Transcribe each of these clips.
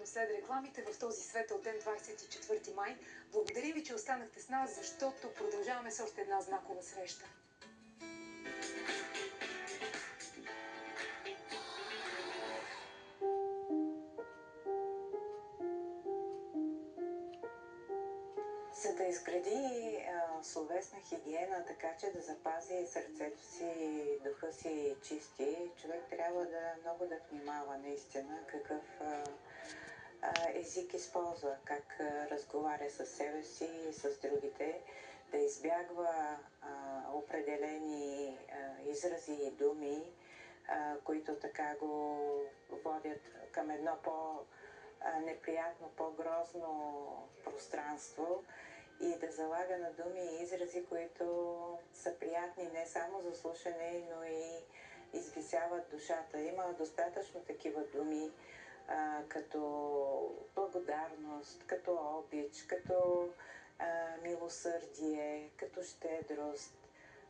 след рекламите в този светъл ден 24 май. Благодаря ви, че останахте с нас, защото продължаваме с още една знакова среща. За да изгради словесна хигиена, така че да запази сърцето си, духа си чисти, човек трябва да много да внимава наистина какъв език използва, как разговаря с себе си и с другите, да избягва определени изрази и думи, които така го водят към едно по-неприятно, по-грозно пространство, и да залага на думи и изрази, които са приятни не само за слушане, но и извисяват душата. Има достатъчно такива думи, като благодарност, като обич, като милосърдие, като щедрост,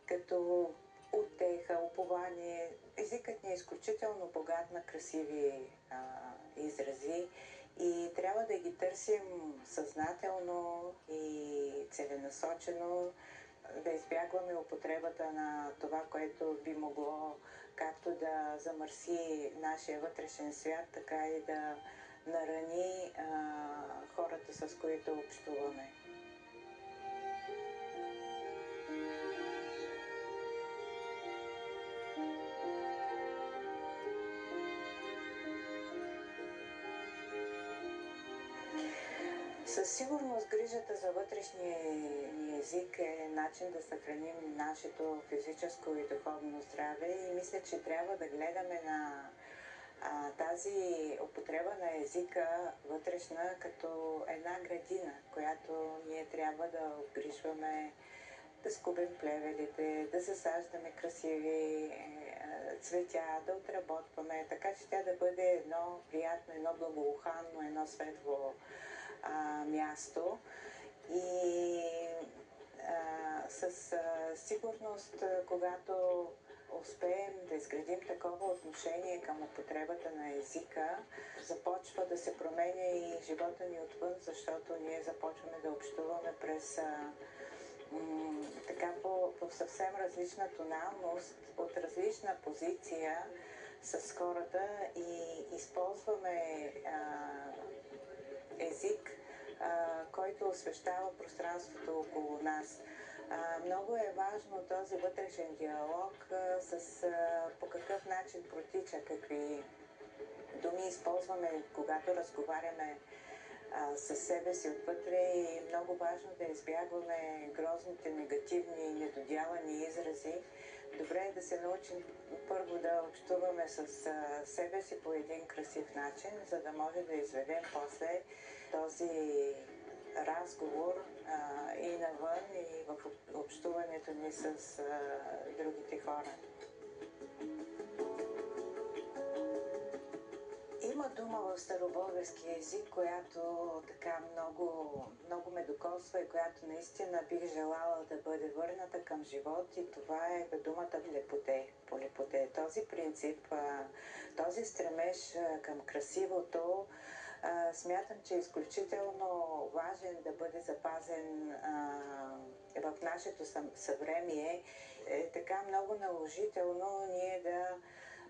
като утеха, упование. Езикът ни е изключително богат на красиви изрази и трябва да ги търсим съзнателно и целенасочено, да избягваме употребата на това, което би могло както да замърси нашия вътрешен свят, така и да нарани хората, с които общуваме. Със сигурност грижата за вътрешния ни език е начин да съхраним нашето физическо и духовно здраве, и мисля, че трябва да гледаме на тази употреба на езика вътрешна като една градина, която ние трябва да обгрижваме, да скубем плевелите, да засаждаме красиви цветя, да отработваме, така че тя да бъде едно приятно, едно благоуханно, едно светло място. И със сигурност, когато успеем да изградим такова отношение към употребата на езика, започва да се променя и живота ни отвън, защото ние започваме да общуваме през така по съвсем различна тоналност, от различна позиция с хората, и използваме език, който освещава пространството около нас. Много е важно този вътрешен диалог по какъв начин протича, какви думи използваме, когато разговаряме със себе си отвътре, и много важно да избягваме грозните, негативни и недодялани изрази. Добре е да се научим първо да общуваме с себе си по един красив начин, за да може да изведем после този разговор и навън, и в общуването ни с другите хора. Има дума в старобългарски език, която така много ме докосва и която наистина бих желала да бъде върната към живот, и това е думата полепоте. Този принцип, този стремеж към красивото, смятам, че е изключително важен да бъде запазен в нашето съвремие. Е така много наложително ние да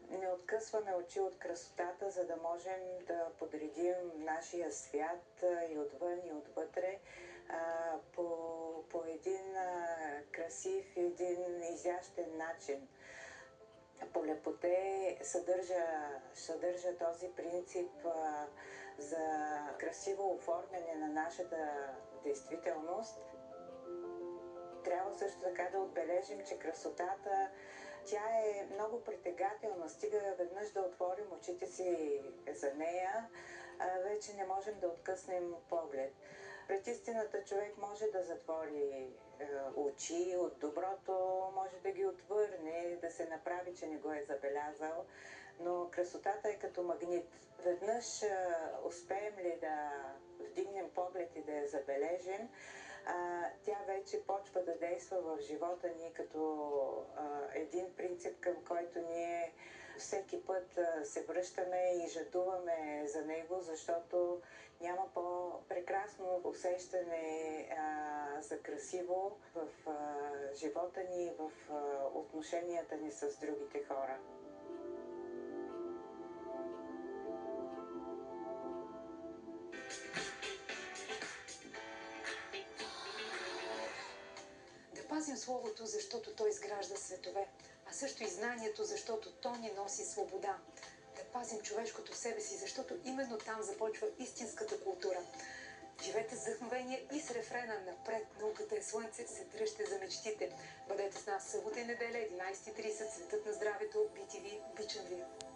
не откъсваме очи от красотата, за да можем да подредим нашия свят и отвън, и отвътре по един красив, един изящен начин. Полепоте съдържа този принцип за красиво оформяне на нашата действителност. Трябва също така да отбележим, че красотата, тя е много притегателна. Стига веднъж да отворим очите си за нея, вече не можем да откъснем поглед. Пред истината човек може да затвори очи, от доброто може да ги отвърне, да се направи, че не го е забелязал, но красотата е като магнит. Веднъж успеем ли да вдигнем поглед и да я забележим, тя вече почва да действа в живота ни като един принцип, към който ние всеки път се връщаме и жадуваме за него, защото няма по-прекрасно усещане за красиво в живота ни, в отношенията ни с другите хора. Да пазим Словото, защото то изгражда светове, а също и знанието, защото то ни носи свобода. Да пазим човешкото в себе си, защото именно там започва истинската култура. Живете с вдъхновение и с рефрена "Напред, науката е слънце, се дръжте за мечтите". Бъдете с нас събота и неделя, 11:30, Светът на здравето, BTV, обичам ви!